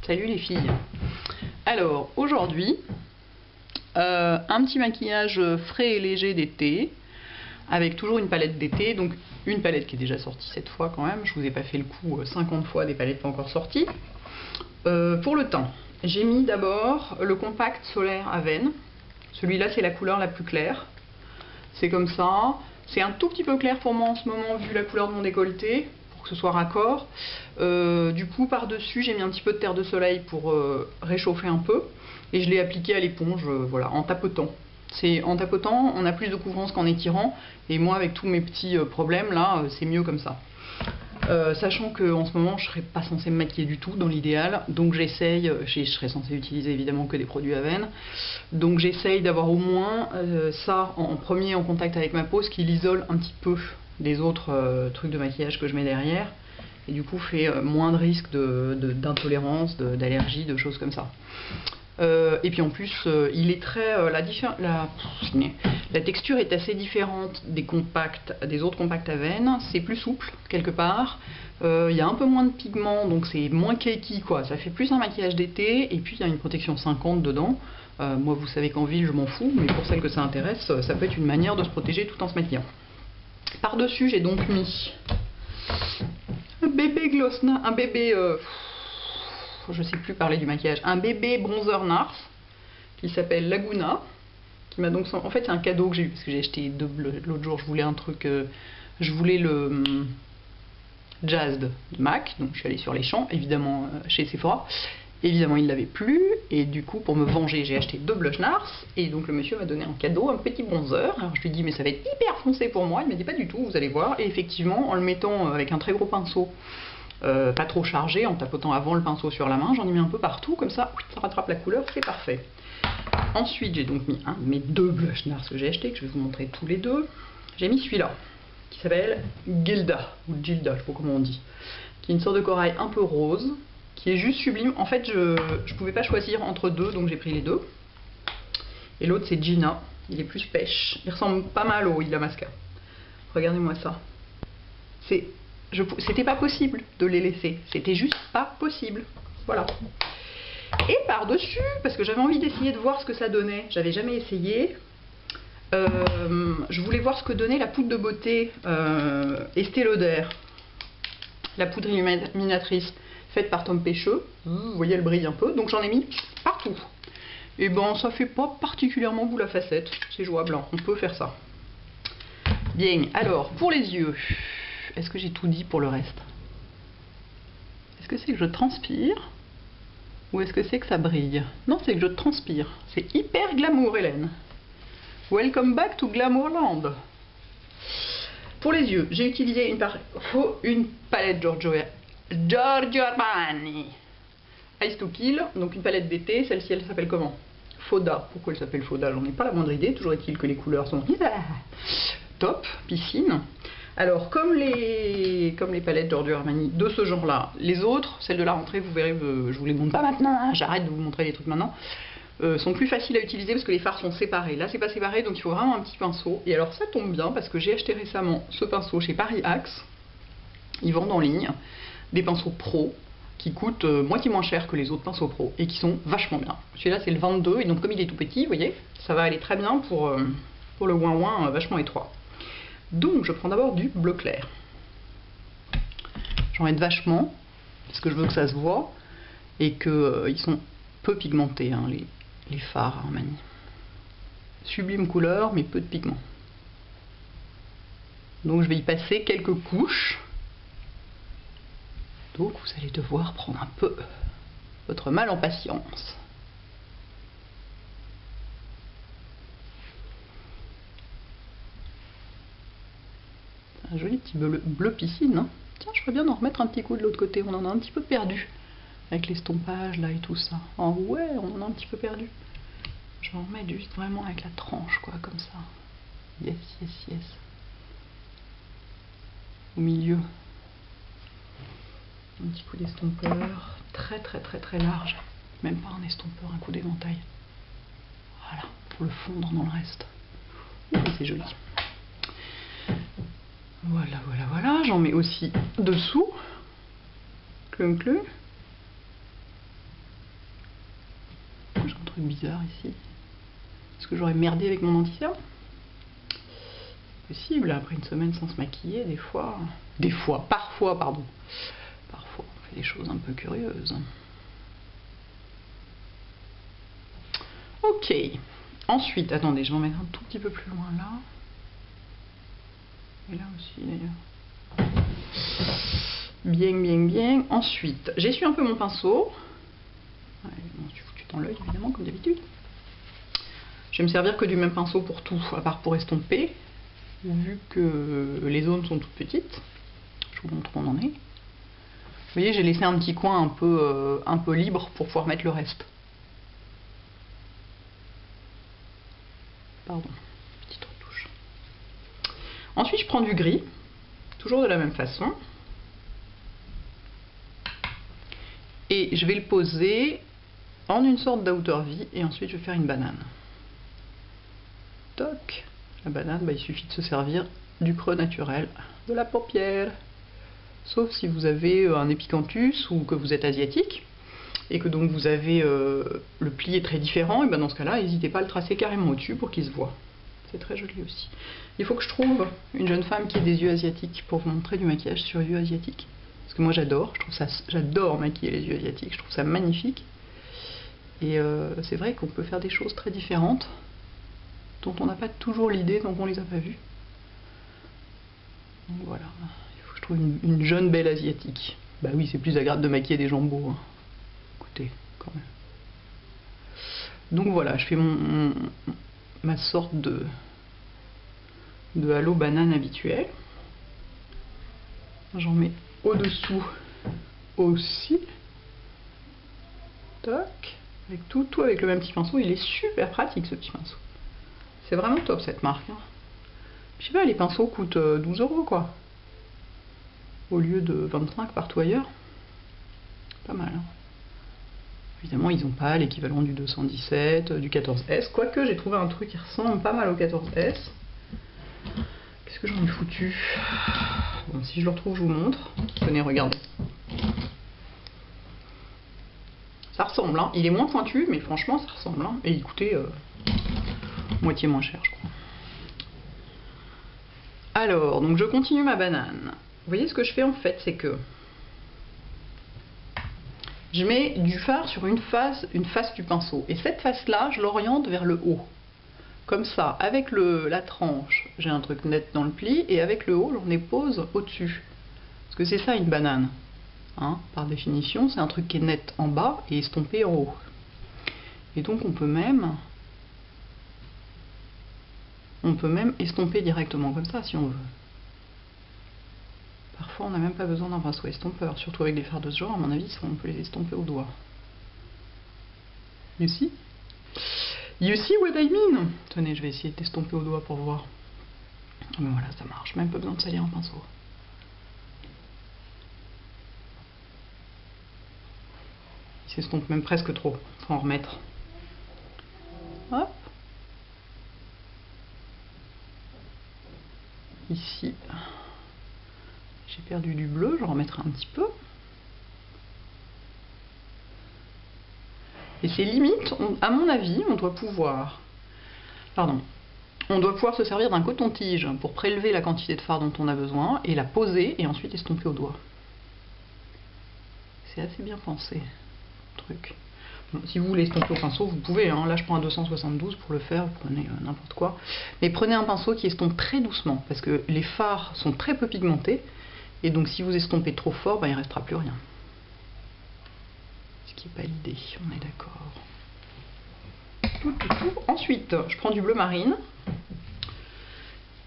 Salut les filles. Alors aujourd'hui, un petit maquillage frais et léger d'été, avec toujours une palette d'été, donc une palette qui est déjà sortie cette fois quand même, je vous ai pas fait le coup 50 fois des palettes pas encore sorties. Pour le teint, j'ai mis d'abord le compact solaire Aven, celui-là c'est la couleur la plus claire, c'est comme ça, c'est un tout petit peu clair pour moi en ce moment vu la couleur de mon décolleté, que ce soit raccord. Du coup par dessus j'ai mis un petit peu de terre de soleil pour réchauffer un peu et je l'ai appliqué à l'éponge, voilà, en tapotant. En tapotant on a plus de couvrance qu'en étirant, et moi avec tous mes petits problèmes là c'est mieux comme ça. Sachant qu'en ce moment je serais pas censée me maquiller du tout dans l'idéal, donc j'essaye, je serais censée utiliser évidemment que des produits Aven, donc j'essaye d'avoir au moins ça en premier en contact avec ma peau, ce qui l'isole un petit peu des autres trucs de maquillage que je mets derrière, et du coup fait moins de risques d'intolérance, d'allergie, de choses comme ça. Et puis en plus il est très la texture est assez différente des autres compacts Aven, c'est plus souple quelque part, il y a un peu moins de pigments, donc c'est moins cakey quoi, ça fait plus un maquillage d'été, et puis il y a une protection 50 dedans. Moi vous savez qu'en ville je m'en fous, mais pour celles que ça intéresse, ça peut être une manière de se protéger tout en se maquillant. Par dessus j'ai donc mis un bébé gloss, un bébé je sais plus parler du maquillage, un bébé bronzer NARS qui s'appelle Laguna, qui m'a donc, en fait c'est un cadeau que j'ai eu parce que j'ai acheté deux l'autre jour, je voulais un truc, je voulais le Jazz de MAC, donc je suis allée sur les champs, évidemment chez Sephora, évidemment il l'avait plus, et du coup pour me venger j'ai acheté deux blush NARS, et donc le monsieur m'a donné en cadeau un petit bronzer. Alors je lui ai dit mais ça va être hyper foncé pour moi, il m'a dit pas du tout, vous allez voir, et effectivement en le mettant avec un très gros pinceau, pas trop chargé, en tapotant avant le pinceau sur la main, j'en ai mis un peu partout, comme ça rattrape la couleur, c'est parfait. Ensuite j'ai donc mis un de mes deux blush NARS que j'ai acheté, que je vais vous montrer tous les deux. J'ai mis celui-là, qui s'appelle Gilda, ou Gilda, je sais pas comment on dit, qui est une sorte de corail un peu rose, qui est juste sublime. En fait je pouvais pas choisir entre deux, donc j'ai pris les deux. Et l'autre c'est Gina, il est plus pêche, il ressemble pas mal au Illamasqua. Regardez-moi ça. C'était pas possible de les laisser, c'était juste pas possible, voilà. Et par dessus, parce que j'avais envie d'essayer de voir ce que ça donnait, j'avais jamais essayé, je voulais voir ce que donnait la poudre de beauté Estée Lauder, la poudre illuminatrice faite par Tom Pêcheux, vous voyez elle brille un peu, donc j'en ai mis partout. Et ben ça fait pas particulièrement boule à facettes, c'est jouable, hein, on peut faire ça. Bien, alors pour les yeux, est-ce que j'ai tout dit pour le reste? Est-ce que c'est que je transpire? Ou est-ce que c'est que ça brille? Non, c'est que je transpire. C'est hyper glamour, Hélène. Welcome back to Glamourland. Pour les yeux, j'ai utilisé une palette Giorgio Armani Ice to Kill, donc une palette d'été. Celle-ci, elle s'appelle comment? Foda. Pourquoi elle s'appelle Foda? J'en ai pas la moindre idée. Toujours est-il que les couleurs sont top, piscine. Alors, comme les palettes Giorgio Armani de ce genre-là, les autres, celles de la rentrée, vous verrez, je vous les montre pas maintenant, hein, j'arrête de vous montrer les trucs maintenant, sont plus faciles à utiliser parce que les fards sont séparés. Là, c'est pas séparé, donc il faut vraiment un petit pinceau. Et alors, ça tombe bien parce que j'ai acheté récemment ce pinceau chez Paris Axe. Ils vendent en ligne des pinceaux pro qui coûtent moitié moins cher que les autres pinceaux pro et qui sont vachement bien. Celui-là, c'est le 22, et donc comme il est tout petit, vous voyez, ça va aller très bien pour le ouin-ouin vachement étroit. Donc je prends d'abord du bleu clair. J'en mets vachement, parce que je veux que ça se voit, et qu'ils sont peu pigmentés, hein, les fards Armani. Sublime couleur, mais peu de pigments. Donc je vais y passer quelques couches. Donc vous allez devoir prendre un peu votre mal en patience. Un joli petit bleu piscine, hein. Tiens, je ferais bien d'en remettre un petit coup de l'autre côté, on en a un petit peu perdu avec l'estompage là et tout ça. Oh ouais, on en a un petit peu perdu. Je vais en remettre juste vraiment avec la tranche quoi, comme ça. Yes, yes, yes. Au milieu. Un petit coup d'estompeur, très très très très large. Même pas un estompeur, un coup d'éventail. Voilà, pour le fondre dans le reste. C'est joli. Voilà, voilà, voilà. J'en mets aussi dessous. Clum, clum. trucs bizarres ici. Est-ce que j'aurais merdé avec mon anti-cerne? Possible, après une semaine sans se maquiller, parfois, pardon. Parfois, on fait des choses un peu curieuses. Ok. Ensuite, attendez, je vais en mettre un tout petit peu plus loin là. Et là aussi d'ailleurs. Bien, bien, bien. Ensuite, j'essuie un peu mon pinceau. Ouais, bon, je suis foutu dans l'œil évidemment, comme d'habitude. Je vais me servir que du même pinceau pour tout, à part pour estomper. Vu que les zones sont toutes petites. Je vous montre où on en est. Vous voyez, j'ai laissé un petit coin un peu libre pour pouvoir mettre le reste. Pardon, petite retouche. Ensuite, je prends du gris, toujours de la même façon. Et je vais le poser en une sorte d'outer V, et ensuite je vais faire une banane. Toc. La banane, bah, il suffit de se servir du creux naturel de la paupière. Sauf si vous avez un épicanthus ou que vous êtes asiatique, et que donc vous avez le pli est très différent, et ben dans ce cas-là, n'hésitez pas à le tracer carrément au-dessus pour qu'il se voit. C'est très joli aussi. Il faut que je trouve une jeune femme qui ait des yeux asiatiques pour vous montrer du maquillage sur yeux asiatiques. Parce que moi j'adore, j'adore maquiller les yeux asiatiques, je trouve ça magnifique. Et c'est vrai qu'on peut faire des choses très différentes, dont on n'a pas toujours l'idée, donc on les a pas vues. Donc voilà, il faut que je trouve une jeune belle asiatique. Bah oui, c'est plus agréable de maquiller des gens beaux, hein. Écoutez, quand même. Donc voilà, je fais ma sorte de halo banane habituel. J'en mets au-dessous aussi. Toc. Avec tout avec le même petit pinceau. Il est super pratique ce petit pinceau. C'est vraiment top cette marque, hein. Je sais pas, les pinceaux coûtent 12 € quoi. Au lieu de 25 partout ailleurs. Pas mal, hein. Évidemment, ils n'ont pas l'équivalent du 217, du 14S. Quoique, j'ai trouvé un truc qui ressemble pas mal au 14S. Qu'est-ce que j'en ai foutu? Bon, si je le retrouve, je vous montre. Tenez, regardez. Ça ressemble, hein. Il est moins pointu, mais franchement, ça ressemble, hein. Et il coûtait moitié moins cher, je crois. Alors, donc je continue ma banane. Vous voyez, ce que je fais en fait, c'est que je mets du fard sur une face du pinceau. Et cette face-là, je l'oriente vers le haut. Comme ça, avec la tranche, j'ai un truc net dans le pli, et avec le haut, j'en dépose au-dessus. Parce que c'est ça une banane. Hein, par définition, c'est un truc qui est net en bas et estompé en haut. Et donc on peut même estomper directement comme ça si on veut. Parfois on n'a même pas besoin d'un pinceau estompeur, surtout avec des fards de ce genre, à mon avis, on peut les estomper au doigt. You see? You see what I mean? Tenez, je vais essayer d'estomper au doigt pour voir. Mais voilà, ça marche, même pas besoin de salir un pinceau. Il s'estompe même presque trop, faut en remettre. Hop. Ici, j'ai perdu du bleu, je vais en remettre un petit peu. Et c'est limite, à mon avis, on doit pouvoir se servir d'un coton-tige pour prélever la quantité de fard dont on a besoin et la poser et ensuite estomper au doigt. C'est assez bien pensé, le truc. Bon, si vous voulez estomper au pinceau, vous pouvez, hein. Là je prends un 272 pour le faire, vous prenez n'importe quoi. Mais prenez un pinceau qui estompe très doucement, parce que les fards sont très peu pigmentés, et donc si vous estompez trop fort, ben, il ne restera plus rien. Ce qui n'est pas l'idée, on est d'accord. Ensuite, je prends du bleu marine,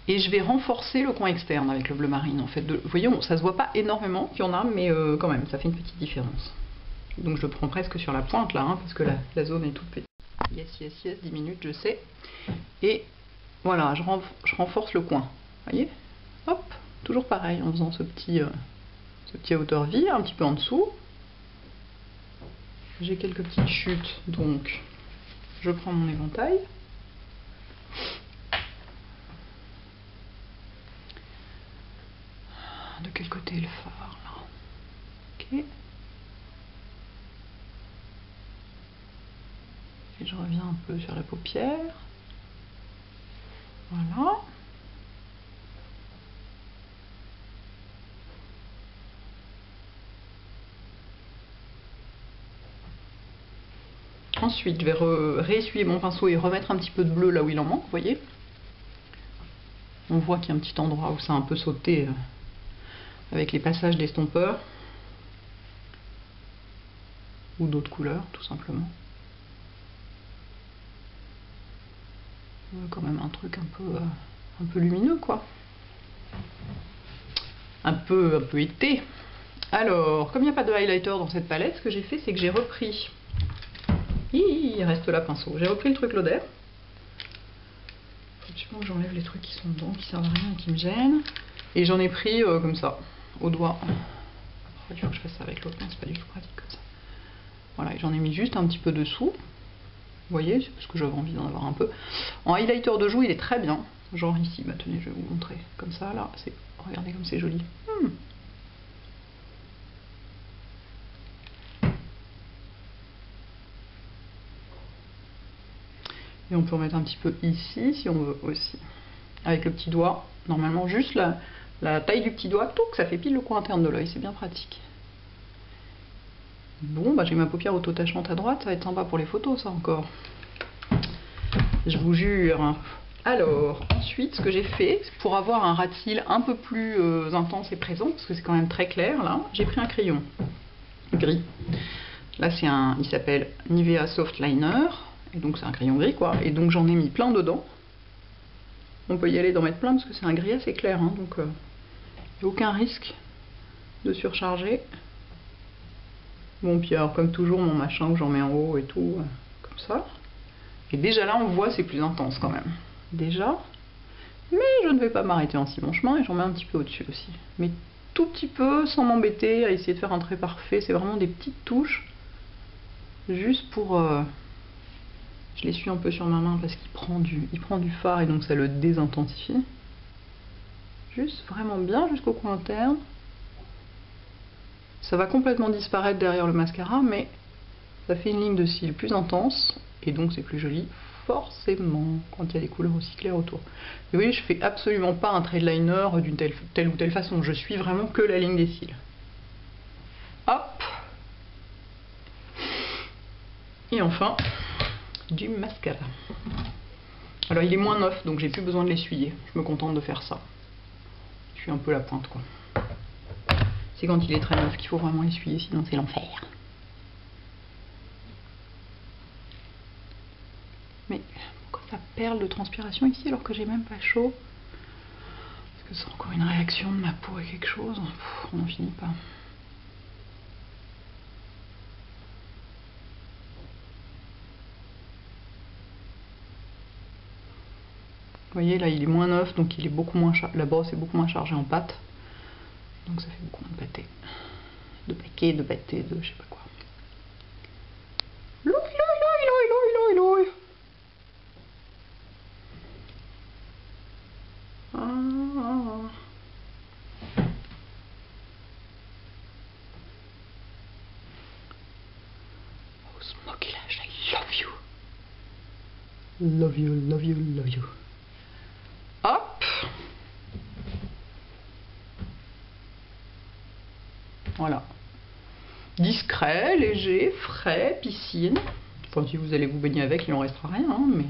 et je vais renforcer le coin externe avec le bleu marine. En fait, vous voyez, ça se voit pas énormément qu'il y en a, mais quand même, ça fait une petite différence. Donc je prends presque sur la pointe là, hein, parce que la zone est toute petite. Yes, yes, yes, 10 minutes, je sais. Et voilà, je renforce le coin. Vous voyez? Hop, toujours pareil, en faisant ce petit outer V, un petit peu en dessous. J'ai quelques petites chutes, donc je prends mon éventail. De quel côté est le phare là? Ok. Et Ensuite, je reviens un peu sur la paupière. Voilà. Ensuite, je vais réessuyer mon pinceau et remettre un petit peu de bleu là où il en manque, vous voyez. On voit qu'il y a un petit endroit où ça a un peu sauté avec les passages d'estompeur. Ou d'autres couleurs, tout simplement. Quand même un truc un peu lumineux, quoi. Un peu été. Alors, comme il n'y a pas de highlighter dans cette palette, ce que j'ai fait, c'est que j'ai repris... Il reste là, pinceau. J'ai repris le truc Lauder. Faut absolument que j'enlève les trucs qui sont dedans, qui servent à rien et qui me gênent. Et j'en ai pris comme ça, au doigt. Il faut que je fasse ça avec l'autre main, c'est pas du tout pratique comme ça. Voilà, et j'en ai mis juste un petit peu dessous. Vous voyez, c'est parce que j'avais envie d'en avoir un peu. En highlighter de joue, il est très bien. Genre ici, bah tenez, je vais vous montrer. Comme ça, là, regardez comme c'est joli. Et on peut en mettre un petit peu ici, si on veut aussi. Avec le petit doigt, normalement juste la taille du petit doigt, tout, ça fait pile le coin interne de l'œil, c'est bien pratique. Bon, bah j'ai ma paupière auto-tachante à droite, ça va être sympa pour les photos, ça encore. Je vous jure. Alors, ensuite, ce que j'ai fait, pour avoir un ras de cils un peu plus intense et présent, parce que c'est quand même très clair, là, j'ai pris un crayon gris. Là, il s'appelle Nivea Soft Liner, et donc c'est un crayon gris, quoi. Et donc j'en ai mis plein dedans. On peut y aller d'en mettre plein, parce que c'est un gris assez clair, hein, donc il n'y a aucun risque de surcharger. Bon, puis alors, comme toujours, mon machin où j'en mets en haut et tout, comme ça. Et déjà là, on voit, c'est plus intense quand même. Déjà. Mais je ne vais pas m'arrêter en si bon chemin et j'en mets un petit peu au-dessus aussi. Mais tout petit peu, sans m'embêter à essayer de faire un trait parfait. C'est vraiment des petites touches. Juste pour... Je l'essuie un peu sur ma main parce qu'il prend du fard et donc ça le désintensifie. Juste vraiment bien jusqu'au coin interne. Ça va complètement disparaître derrière le mascara, mais ça fait une ligne de cils plus intense, et donc c'est plus joli, forcément, quand il y a des couleurs aussi claires autour. Et vous voyez, je fais absolument pas un trait de liner d'une telle ou telle façon, je suis vraiment que la ligne des cils. Hop. Et enfin, du mascara. Alors il est moins neuf, donc j'ai plus besoin de l'essuyer, je me contente de faire ça. Je suis un peu la pointe, quoi. C'est quand il est très neuf qu'il faut vraiment essuyer, sinon c'est l'enfer. Mais pourquoi ça perle de transpiration ici alors que j'ai même pas chaud? Est-ce que c'est encore une réaction de ma peau à quelque chose? On n'en finit pas. Vous voyez, là il est moins neuf, donc il est beaucoup moins la brosse est beaucoup moins chargée en pâte. Donc ça fait beaucoup moins de pâté. De paquets, de pâté, de je sais pas quoi. Oh, Smoky Lash, I love you. Love you, love you, love you. Hop. Voilà. Discret, léger, frais, piscine. Enfin, si vous allez vous baigner avec, il n'en restera rien, hein, mais...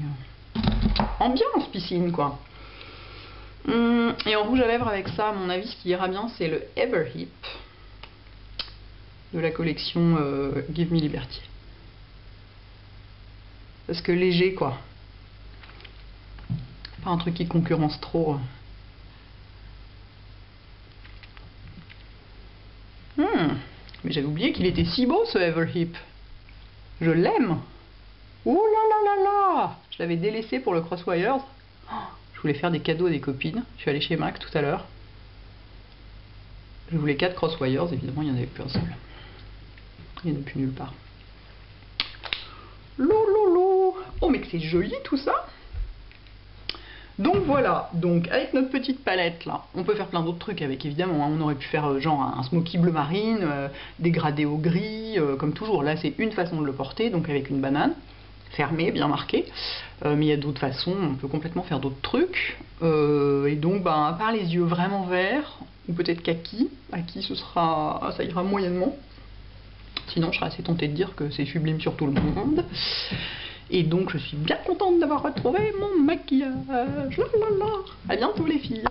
ambiance piscine, quoi. Et en rouge à lèvres avec ça, à mon avis, ce qui ira bien, c'est le Everhip de la collection Give Me Liberty. Parce que léger, quoi. Pas un truc qui concurrence trop. Mais j'avais oublié qu'il était si beau, ce Everhip. Je l'aime. Ouh là là là là. Je l'avais délaissé pour le Crosswires. Je voulais faire des cadeaux à des copines. Je suis allée chez Mac tout à l'heure. Je voulais 4 Crosswires, évidemment il n'y en avait plus un seul. Il n'y en a plus nulle part. Lolo. Oh mais que c'est joli tout ça. Donc voilà, donc avec notre petite palette là, on peut faire plein d'autres trucs avec évidemment, hein. On aurait pu faire genre un smoky bleu marine, dégradé au gris, comme toujours. Là c'est une façon de le porter, donc avec une banane. fermé, bien marqué. Mais il y a d'autres façons, on peut complètement faire d'autres trucs. Et donc, à part les yeux vraiment verts, ou peut-être kaki, à qui ça ira moyennement. Sinon, je serais assez tentée de dire que c'est sublime sur tout le monde. Et donc, je suis bien contente d'avoir retrouvé mon maquillage. À bientôt les filles.